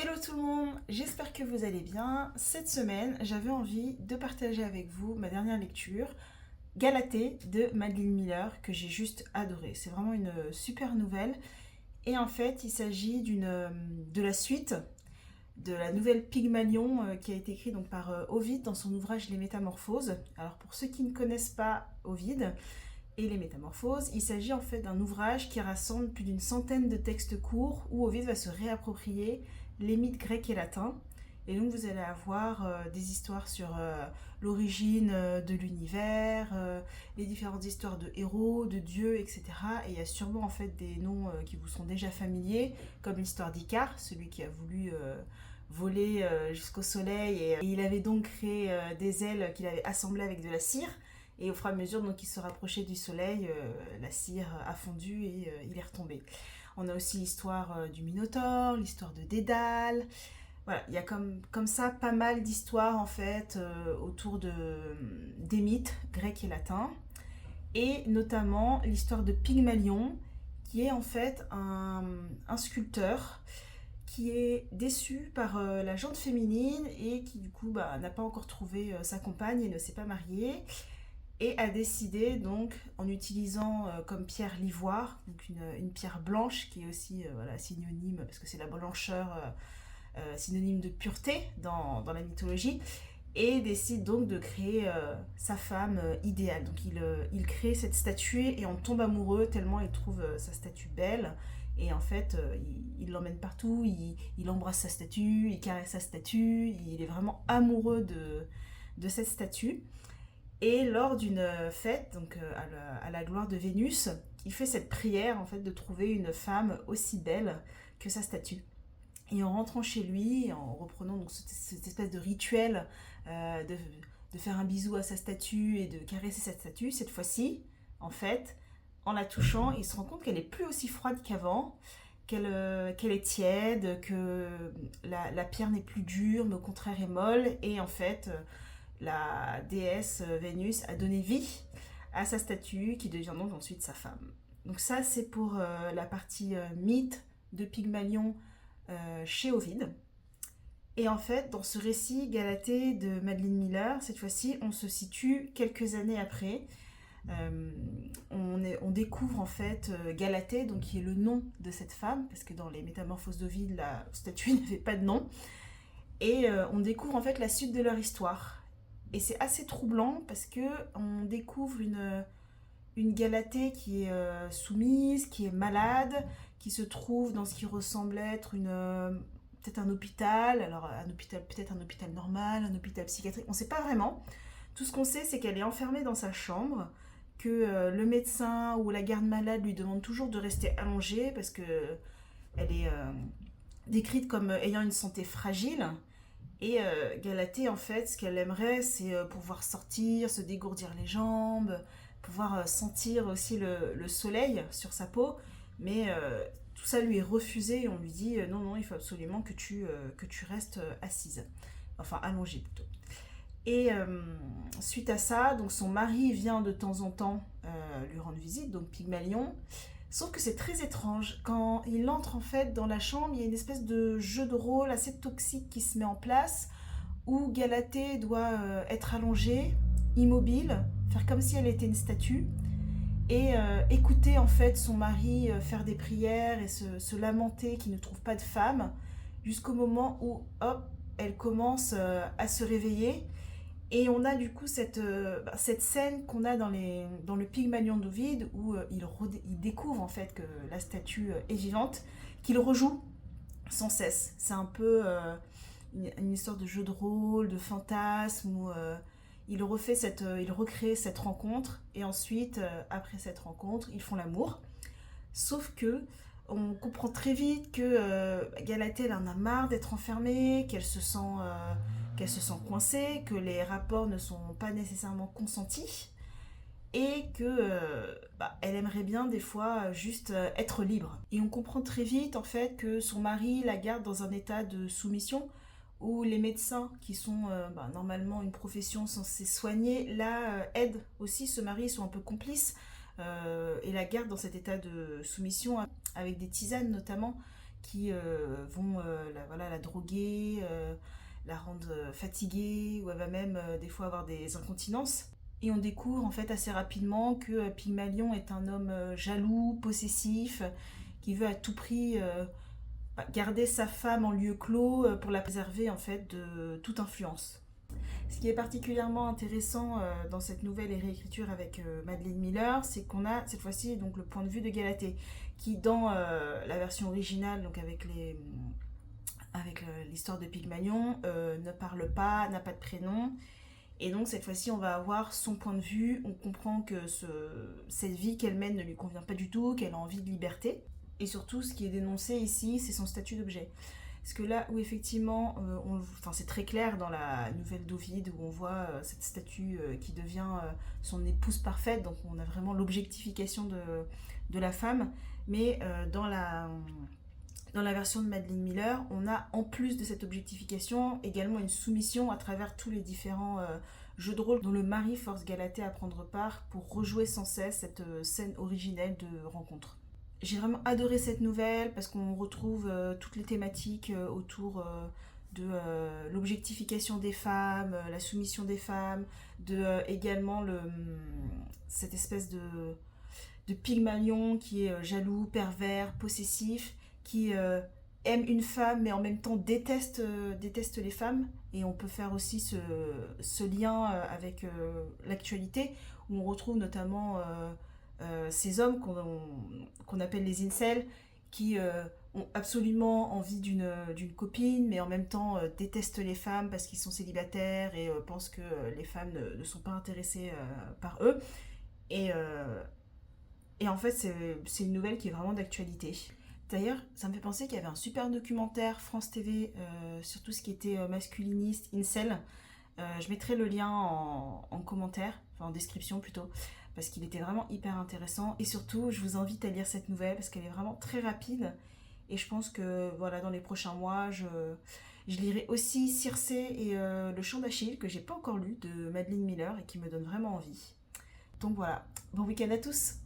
Hello tout le monde, j'espère que vous allez bien. Cette semaine, j'avais envie de partager avec vous ma dernière lecture, Galatée de Madeline Miller, que j'ai juste adorée. C'est vraiment une super nouvelle. Et en fait, il s'agit de la suite de la nouvelle Pygmalion qui a été écrite donc par Ovide dans son ouvrage Les Métamorphoses. Alors pour ceux qui ne connaissent pas Ovide et les Métamorphoses, il s'agit en fait d'un ouvrage qui rassemble plus d'une centaine de textes courts où Ovide va se réapproprier les mythes grecs et latins. Et donc vous allez avoir des histoires sur l'origine de l'univers, les différentes histoires de héros, de dieux, etc. Et il y a sûrement en fait des noms qui vous sont déjà familiers, comme l'histoire d'Icare, celui qui a voulu voler jusqu'au soleil. Et il avait donc créé des ailes qu'il avait assemblées avec de la cire. Et au fur et à mesure donc, qu'il se rapprochait du soleil, la cire a fondu et il est retombé. On a aussi l'histoire du Minotaure, l'histoire de Dédale. Voilà, il y a comme ça pas mal d'histoires en fait autour des mythes grecs et latins. Et notamment l'histoire de Pygmalion, qui est en fait un sculpteur qui est déçu par la jante féminine et qui du coup n'a pas encore trouvé sa compagne et ne s'est pas marié et a décidé donc en utilisant comme pierre l'ivoire, donc une pierre blanche qui est aussi voilà, synonyme, parce que c'est la blancheur synonyme de pureté dans la mythologie, et décide donc de créer sa femme idéale. Donc il crée cette statue et on tombe amoureux tellement il trouve sa statue belle. Et en fait, il l'emmène partout, il embrasse sa statue, il caresse sa statue, il est vraiment amoureux de cette statue. Et lors d'une fête, donc à la gloire de Vénus, il fait cette prière en fait de trouver une femme aussi belle que sa statue. Et en rentrant chez lui, en reprenant donc cette espèce de rituel euh, de, de faire un bisou à sa statue et de caresser cette statue, cette fois-ci, en fait, en la touchant, il se rend compte qu'elle est plus aussi froide qu'avant, qu'elle est tiède, que la pierre n'est plus dure, mais au contraire est molle, et en fait, la déesse Vénus a donné vie à sa statue qui devient donc ensuite sa femme. Donc ça c'est pour la partie mythe de Pygmalion chez Ovide. Et en fait, dans ce récit Galatée de Madeline Miller, cette fois-ci, on se situe quelques années après. On découvre en fait Galatée, donc qui est le nom de cette femme, parce que dans les Métamorphoses d'Ovide, la statue n'avait pas de nom. Et on découvre en fait la suite de leur histoire. Et c'est assez troublant parce que on découvre une Galatée qui est soumise, qui est malade, qui se trouve dans ce qui ressemble être peut-être un hôpital, alors un hôpital, peut-être un hôpital normal, un hôpital psychiatrique, on ne sait pas vraiment. Tout ce qu'on sait, c'est qu'elle est enfermée dans sa chambre, que le médecin ou la garde malade lui demande toujours de rester allongée parce que elle est décrite comme ayant une santé fragile. Et Galatée, en fait, ce qu'elle aimerait, c'est pouvoir sortir, se dégourdir les jambes, pouvoir sentir aussi le soleil sur sa peau. Mais tout ça lui est refusé et on lui dit non, non, il faut absolument que tu restes assise. Enfin, allongée plutôt. Et suite à ça, donc son mari vient de temps en temps lui rendre visite, donc Pygmalion. Sauf que c'est très étrange. Quand il entre en fait dans la chambre, il y a une espèce de jeu de rôle assez toxique qui se met en place où Galatée doit être allongée, immobile, faire comme si elle était une statue et écouter en fait son mari faire des prières et se lamenter qu'il ne trouve pas de femme jusqu'au moment où hop, elle commence à se réveiller. Et on a du coup cette scène qu'on a dans le Pygmalion d'Ovide où il découvre en fait que la statue est vivante, qu'il rejoue sans cesse. C'est un peu une histoire de jeu de rôle, de fantasme où il recrée cette rencontre et ensuite, après cette rencontre, ils font l'amour. Sauf que on comprend très vite que Galatée elle en a marre d'être enfermée, qu'elle se sent coincée, que les rapports ne sont pas nécessairement consentis et que elle aimerait bien des fois juste être libre. Et on comprend très vite en fait que son mari la garde dans un état de soumission où les médecins qui sont normalement une profession censée soigner là aident aussi ce mari, ils sont un peu complices et la gardent dans cet état de soumission avec des tisanes notamment qui vont la droguer, la rendre fatiguée, ou elle va même des fois avoir des incontinences. Et on découvre en fait assez rapidement que Pygmalion est un homme jaloux, possessif, qui veut à tout prix garder sa femme en lieu clos pour la préserver en fait de toute influence. Ce qui est particulièrement intéressant dans cette nouvelle réécriture avec Madeline Miller, c'est qu'on a cette fois-ci donc le point de vue de Galatée, qui dans la version originale, donc avec l'histoire de Pygmalion, ne parle pas, n'a pas de prénom. Et donc cette fois-ci, on va avoir son point de vue. On comprend que cette vie qu'elle mène ne lui convient pas du tout, qu'elle a envie de liberté. Et surtout, ce qui est dénoncé ici, c'est son statut d'objet. Parce que là où effectivement, c'est très clair dans la nouvelle d'Ovide, où on voit cette statue qui devient son épouse parfaite, donc on a vraiment l'objectification de la femme. Mais dans la version de Madeline Miller, on a en plus de cette objectification également une soumission à travers tous les différents jeux de rôle dont le mari force Galatée à prendre part pour rejouer sans cesse cette scène originelle de rencontre. J'ai vraiment adoré cette nouvelle parce qu'on retrouve toutes les thématiques autour de l'objectification des femmes, la soumission des femmes, de également cette espèce de Pygmalion qui est jaloux, pervers, possessif, qui aime une femme mais en même temps déteste les femmes. Et on peut faire aussi ce lien avec l'actualité, où on retrouve notamment ces hommes qu'on appelle les incels, qui ont absolument envie d'une copine, mais en même temps détestent les femmes parce qu'ils sont célibataires et pensent que les femmes ne sont pas intéressées par eux. Et, euh, et en fait, c'est une nouvelle qui est vraiment d'actualité. D'ailleurs, ça me fait penser qu'il y avait un super documentaire France TV sur tout ce qui était masculiniste, incel. Je mettrai le lien en commentaire, enfin en description plutôt, parce qu'il était vraiment hyper intéressant. Et surtout, je vous invite à lire cette nouvelle parce qu'elle est vraiment très rapide. Et je pense que voilà, dans les prochains mois, je lirai aussi Circé et Le Chant d'Achille, que j'ai pas encore lu, de Madeline Miller et qui me donne vraiment envie. Donc voilà, bon week-end à tous!